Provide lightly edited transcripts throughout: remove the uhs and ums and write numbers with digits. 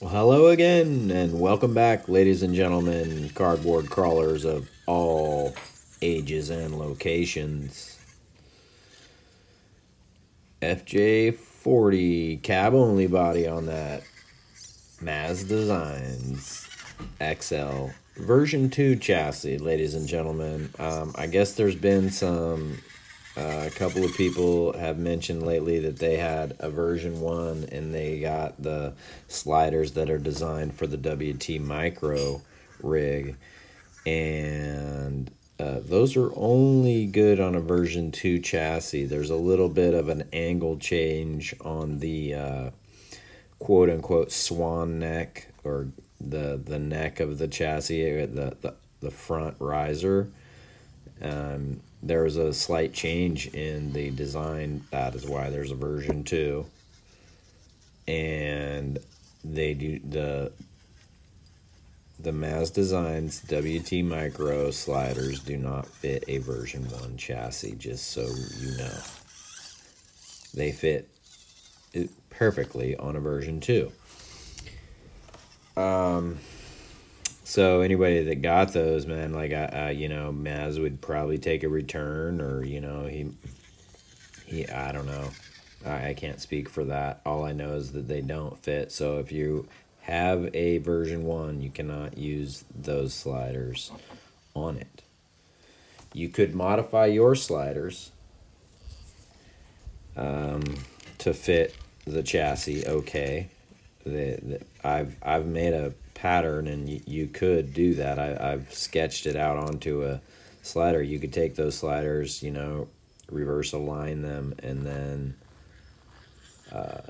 Well, hello again, and welcome back, ladies and gentlemen, cardboard crawlers of all ages and locations. FJ40 cab only body on that. Maz Designs XL version 2 chassis, ladies and gentlemen. I guess there's been a couple of people have mentioned lately that they had a version 1 and they got the sliders that are designed for the WT Micro rig. And those are only good on a version 2 chassis. There's a little bit of an angle change on the quote unquote swan neck, or the neck of the chassis, the front riser. There was a slight change in the design. That is why there's a version 2. And they do the Maz Designs WT Micro sliders do not fit a version 1 chassis, just so you know. They fit perfectly on a version 2. So anybody that got those, man, like Maz would probably take a return, or he I don't know. I can't speak for that. All I know is that they don't fit. So if you have a version 1, you cannot use those sliders on it. You could modify your sliders to fit the chassis. Okay, I've made a pattern, and you could do that. I've sketched it out onto a slider. You could take those sliders, reverse align them, and then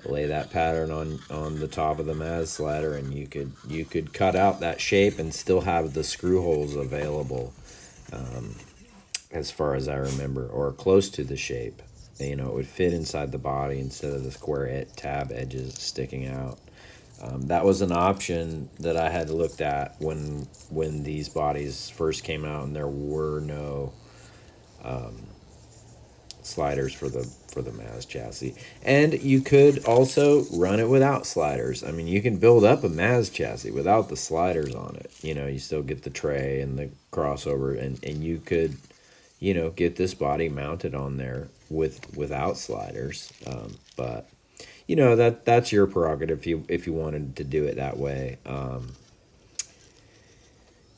lay that pattern on the top of the Maz slider, and you could cut out that shape and still have the screw holes available, as far as I remember, or close to the shape. It would fit inside the body instead of the square tab edges sticking out. That was an option that I had looked at when these bodies first came out, and there were no sliders for the Maz chassis. And you could also run it without sliders. I mean, you can build up a Maz chassis without the sliders on it. You still get the tray and the crossover, and you could get this body mounted on there without sliders. But that's your prerogative if you wanted to do it that way.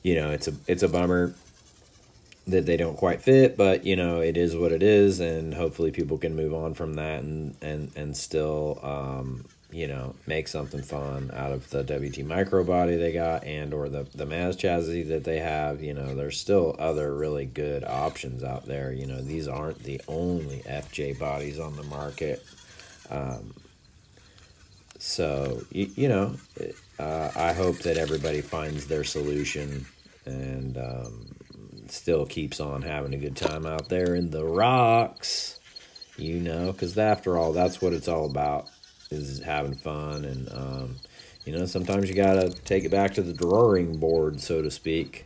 It's a bummer that they don't quite fit, but it is what it is, and hopefully people can move on from that and still make something fun out of the WT Micro body they got, and or the Maz chassis that they have. There's still other really good options out there. These aren't the only FJ bodies on the market. So I hope that everybody finds their solution and still keeps on having a good time out there in the rocks, because after all, that's what it's all about, is having fun. And sometimes you gotta take it back to the drawing board, so to speak.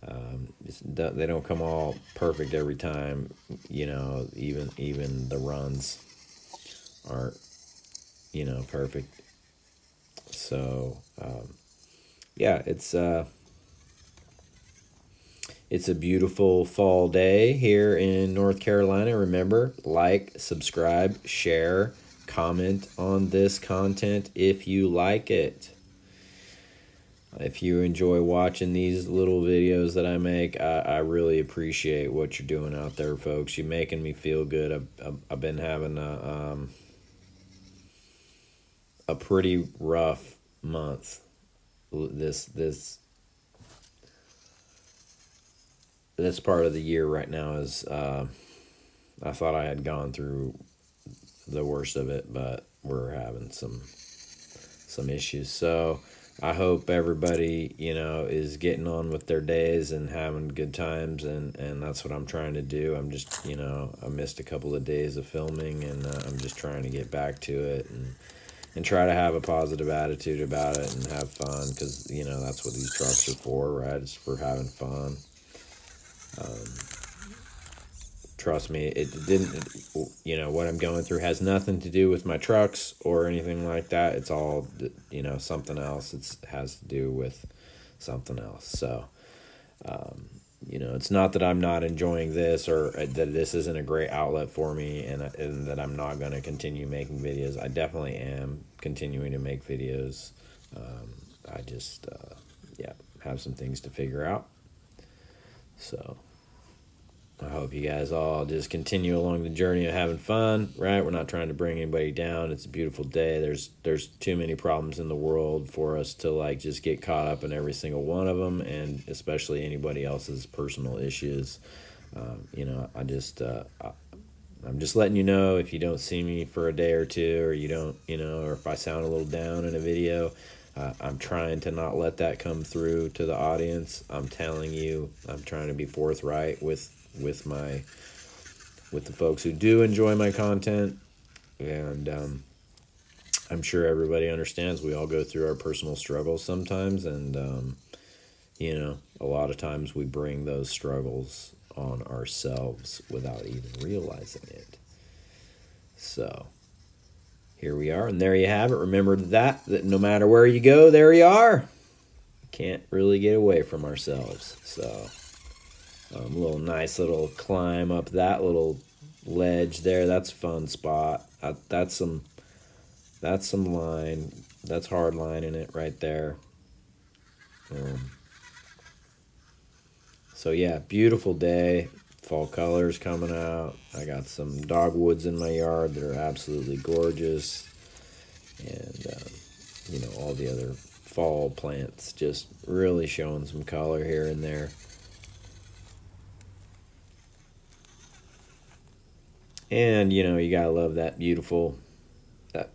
They don't come all perfect every time. Even the runs aren't perfect. So yeah, it's a beautiful fall day here in North Carolina. Remember, like, subscribe, share, comment on this content if you like it. If you enjoy watching these little videos that I make, I really appreciate what you're doing out there, folks. You're making me feel good. I've been having a pretty rough month. This part of the year right now is I thought I had gone through the worst of it, but we're having some issues. So I hope everybody is getting on with their days and having good times, and that's what I'm trying to do. I'm just I missed a couple of days of filming, and I'm just trying to get back to it and try to have a positive attitude about it and have fun, because that's what these trucks are for, right? It's for having fun. trust me, it didn't, you know, what I'm going through has nothing to do with my trucks or anything like that. It's all, you know, something else. It has to do with something else. So, you know, it's not that I'm not enjoying this or that this isn't a great outlet for me, and that I'm not going to continue making videos. I definitely am continuing to make videos. I just, yeah, have some things to figure out. So I hope you guys all just continue along the journey of having fun, right? We're not trying to bring anybody down. It's a beautiful day. There's too many problems in the world for us to like just get caught up in every single one of them, and especially anybody else's personal issues. You know, I'm just letting you know, if you don't see me for a day or two, or you don't, you know, or if I sound a little down in a video, I'm trying to not let that come through to the audience. I'm telling you, I'm trying to be forthright with the folks who do enjoy my content, and I'm sure everybody understands we all go through our personal struggles sometimes, and you know, a lot of times we bring those struggles on ourselves without even realizing it. So here we are, and there you have it. Remember that no matter where you go, there you are. Can't really get away from ourselves. So little nice little climb up that little ledge there. That's a fun spot. That's some line. That's hard line in it right there. So yeah, beautiful day. Fall colors coming out. I got some dogwoods in my yard that are absolutely gorgeous, and you know, all the other fall plants just really showing some color here and there. And you know, you gotta love that beautiful,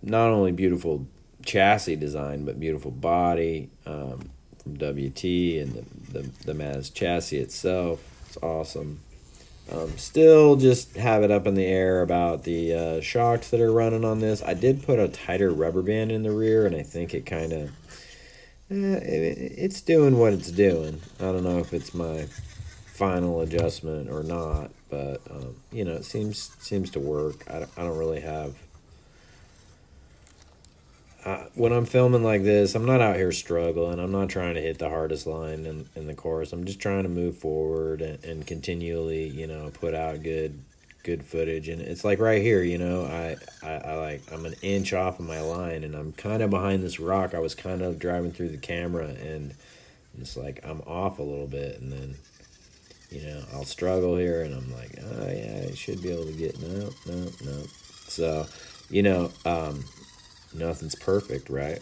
not only beautiful chassis design, but beautiful body from WT, and the Maz chassis itself. It's awesome. Still just have it up in the air about the shocks that are running on this. I did put a tighter rubber band in the rear, and I think it kind of, it's doing what it's doing. I don't know if it's my final adjustment or not, but you know, it seems to work. I don't really have, when I'm filming like this, I'm not out here struggling. I'm not trying to hit the hardest line in the course. I'm just trying to move forward and continually, you know, put out good footage. And it's like right here, you know, I'm an inch off of my line, and I'm kind of behind this rock. I was kind of driving through the camera, and it's like I'm off a little bit, and then, you know, I'll struggle here, and I'm like, oh yeah, I should be able to get, no. So, you know, nothing's perfect, right?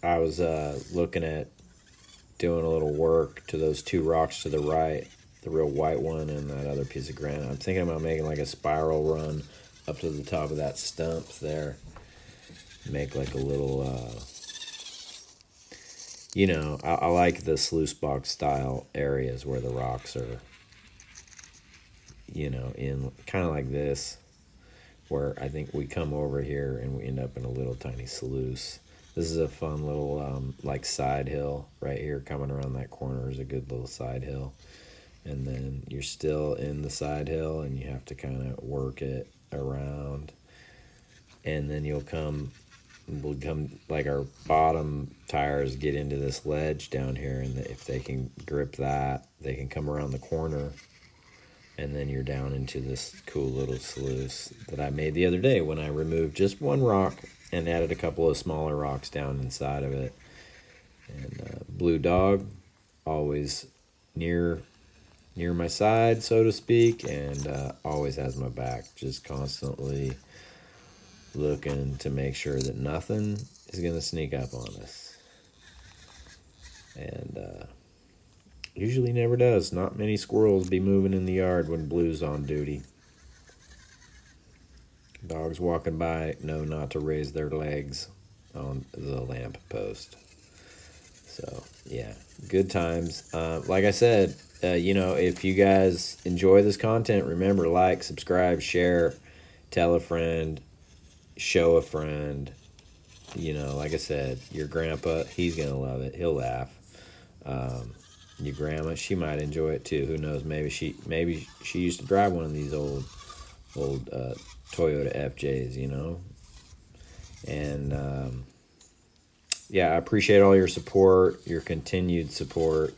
I was looking at doing a little work to those two rocks to the right, the real white one and that other piece of granite. I'm thinking about making like a spiral run up to the top of that stump there. Make like a little, you know, I like the sluice box style areas where the rocks are, you know, in kind of like this, where I think we come over here and we end up in a little tiny sluice. This is a fun little like side hill right here. Coming around that corner is a good little side hill, and then you're still in the side hill, and you have to kind of work it around, and then we'll come like our bottom tires get into this ledge down here, and if they can grip that, they can come around the corner, and then you're down into this cool little sluice that I made the other day when I removed just one rock and added a couple of smaller rocks down inside of it. And Blue Dog, always near my side, so to speak, and always has my back, just constantly looking to make sure that nothing is going to sneak up on us. And usually never does. Not many squirrels be moving in the yard when Blue's on duty. Dogs walking by know not to raise their legs on the lamp post. So, yeah, good times. Like I said, you know, if you guys enjoy this content, remember, like, subscribe, share, tell a friend, show a friend. You know, like I said, your grandpa, he's going to love it. He'll laugh. your grandma, she might enjoy it too. Who knows? Maybe she used to drive one of these old Toyota FJs, you know. And yeah, I appreciate all your support, your continued support,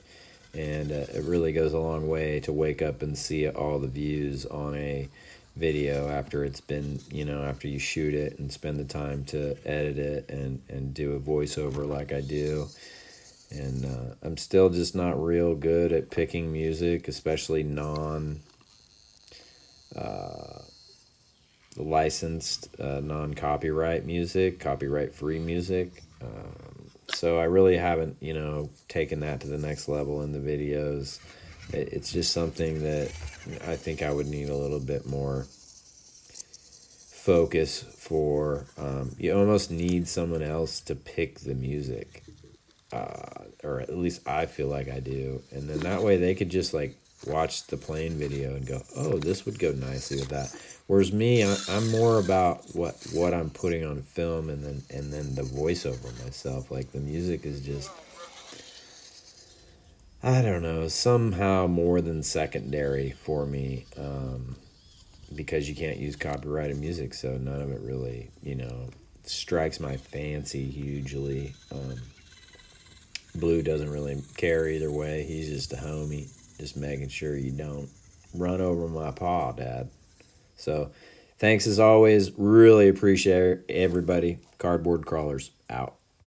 and it really goes a long way to wake up and see all the views on a video after it's been, you know, after you shoot it and spend the time to edit it and do a voiceover like I do. And I'm still just not real good at picking music, especially non licensed, non copyright music, copyright free music. So I really haven't, you know, taken that to the next level in the videos. It's just something that I think I would need a little bit more focus for. You almost need someone else to pick the music, or at least I feel like I do. And then that way they could just like watch the plane video and go, oh, this would go nicely with that. Whereas me, I'm more about what I'm putting on film, and then the voiceover myself. Like the music is just, I don't know, somehow more than secondary for me, because you can't use copyrighted music, so none of it really, you know, strikes my fancy hugely. Blue doesn't really care either way. He's just a homie, just making sure you don't run over my paw, Dad. So, thanks as always. Really appreciate everybody. Cardboard Crawlers out.